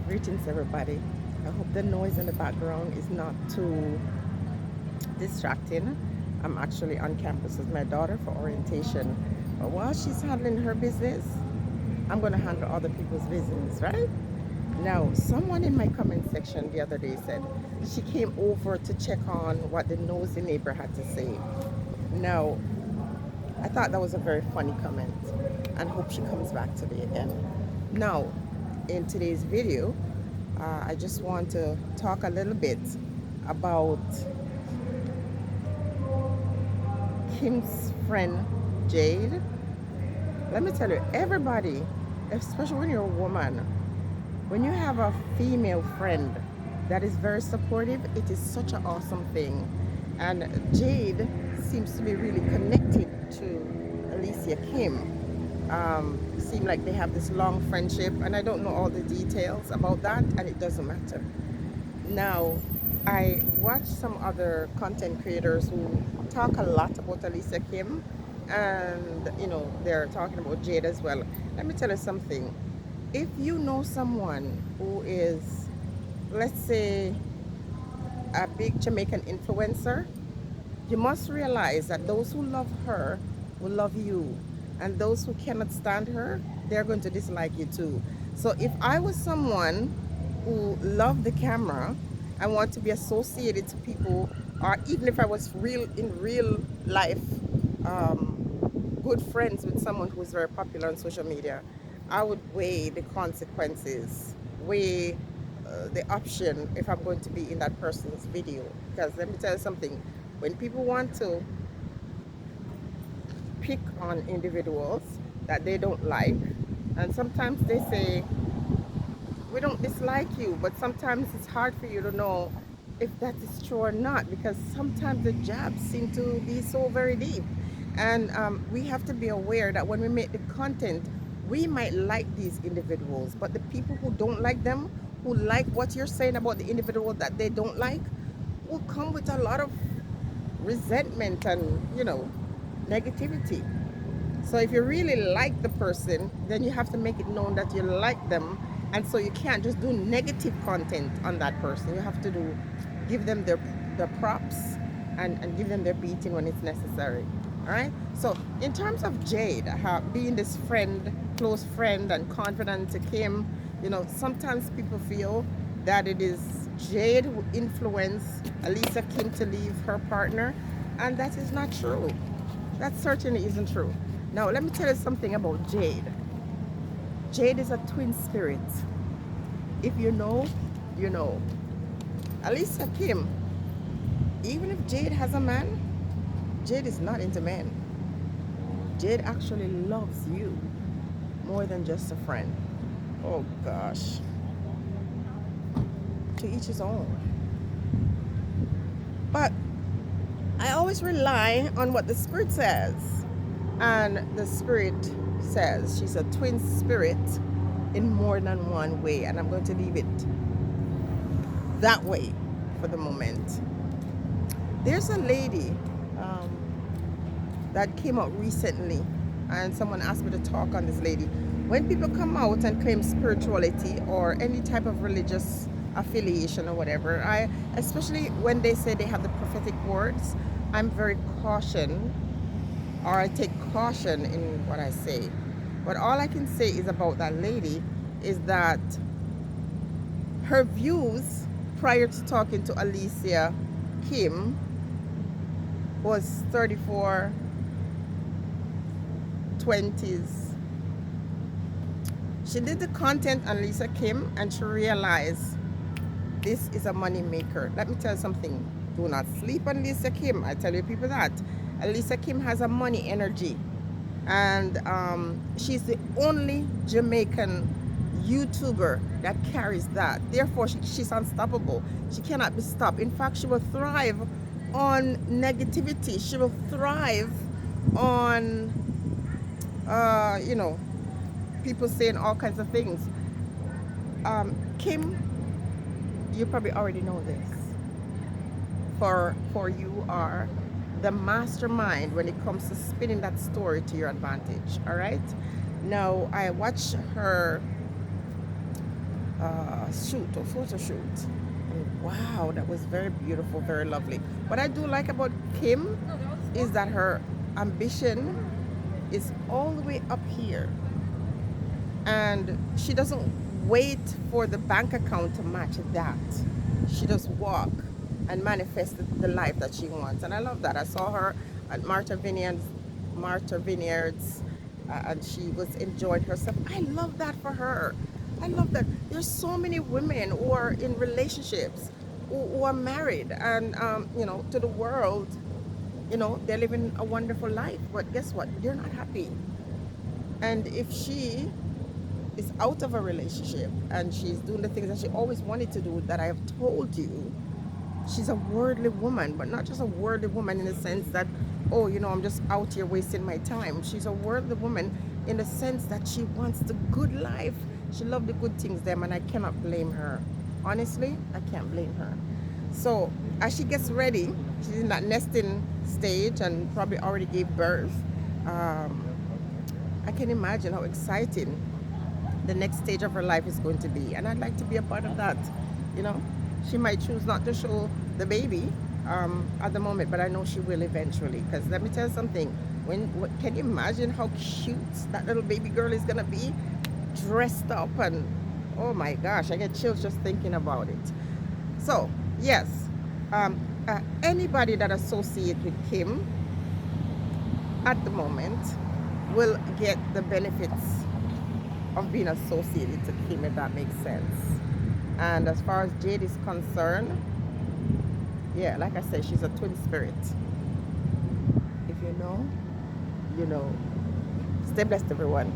Greetings, everybody. I hope the noise in the background is not too distracting. I'm actually on campus with my daughter for orientation. But while she's handling her business, I'm going to handle other people's business, right? Now, someone in my comment section the other day said she came over to check on what the nosy neighbor had to say. Now, I thought that was a very funny comment and hope she comes back today again. Now, in today's video, I just want to talk a little bit about Kim's friend Jade. Let me tell you, everybody, especially when you're a woman, when you have a female friend that is very supportive, it is such an awesome thing. And Jade seems to be really connected to Alicia Kim. Seem like they have this long friendship, and I don't know all the details about that, and it doesn't matter. Now, I watch some other content creators who talk a lot about Alicia Kim, and they're talking about Jade as well. Let me tell you something. If you know someone who is, let's say, a big Jamaican influencer, you must realize that those who love her will love you, and those who cannot stand her, they're going to dislike you too. So if I was someone who loved the camera and want to be associated to people, or even if I was real in real life, good friends with someone who's very popular on social media, I would weigh the consequences, weigh the option if I'm going to be in that person's video. Because let me tell you something, when people want to pick on individuals that they don't like, and sometimes they say, we don't dislike you, but sometimes it's hard for you to know if that is true or not, because sometimes the jabs seem to be so very deep. And we have to be aware that when we make the content, we might like these individuals, but the people who don't like them, who like what you're saying about the individual that they don't like, will come with a lot of resentment and, negativity. So if you really like the person, then you have to make it known that you like them. And so you can't just do negative content on that person. You have to give them their props, and give them their beating when it's necessary. All right. So in terms of Jade, being this friend, close friend and confidant to Kim, sometimes people feel that it is Jade who influenced Alicia Kim to leave her partner. And that is not true. That certainly isn't true. Now, let me tell you something about Jade. Jade is a twin spirit. If you know, you know. Alicia Kim, even if Jade has a man, Jade is not into men. Jade actually loves you more than just a friend. Oh gosh. To each his own. But I always rely on what the Spirit says. And the Spirit says she's a twin spirit in more than one way. And I'm going to leave it that way for the moment. There's a lady that came out recently, and someone asked me to talk on this lady. When people come out and claim spirituality or any type of religious affiliation or whatever, especially when they say they have the prophetic words, I'm very caution, or I take caution in what I say. But all I can say is about that lady is that her views prior to talking to Alicia Kim was 34 20s. She did the content on Alicia Kim and she realized this is a money maker. Let me tell you something. Do not sleep on Alicia Kim. I tell you people that. Alicia Kim has a money energy. And she's the only Jamaican YouTuber that carries that. Therefore, she's unstoppable. She cannot be stopped. In fact, she will thrive on negativity. She will thrive on, people saying all kinds of things. Kim, you probably already know this. For you are the mastermind when it comes to spinning that story to your advantage. All right. Now I watch her shoot or photo shoot. And wow, that was very beautiful, very lovely. What I do like about Kim is that her ambition is all the way up here, and she doesn't wait for the bank account to match that. She just walk and manifest the life that she wants, and I love that. I saw her at Martha Vineyards, and she was enjoying herself. I love that for her. I love that. There's so many women who are in relationships, who are married, and to the world, they're living a wonderful life. But guess what? They're not happy. And if she is out of a relationship and she's doing the things that she always wanted to do that I have told you, she's a worldly woman, but not just a worldly woman in the sense that, oh, I'm just out here wasting my time. She's a worldly woman in the sense that she wants the good life. She loves the good things, them, and I cannot blame her. Honestly, I can't blame her. So as she gets ready, she's in that nesting stage and probably already gave birth. I can imagine how exciting the next stage of her life is going to be, and I'd like to be a part of that. You know, she might choose not to show the baby at the moment, but I know she will eventually. Because let me tell you something. Can you imagine how cute that little baby girl is gonna be, dressed up, and oh my gosh, I get chills just thinking about it. So yes, anybody that associates with Kim at the moment will get the benefits of being associated to Kim, if that makes sense. And as far as Jade is concerned, yeah, like I said, she's a twin spirit. If you know, you know. Stay blessed, everyone.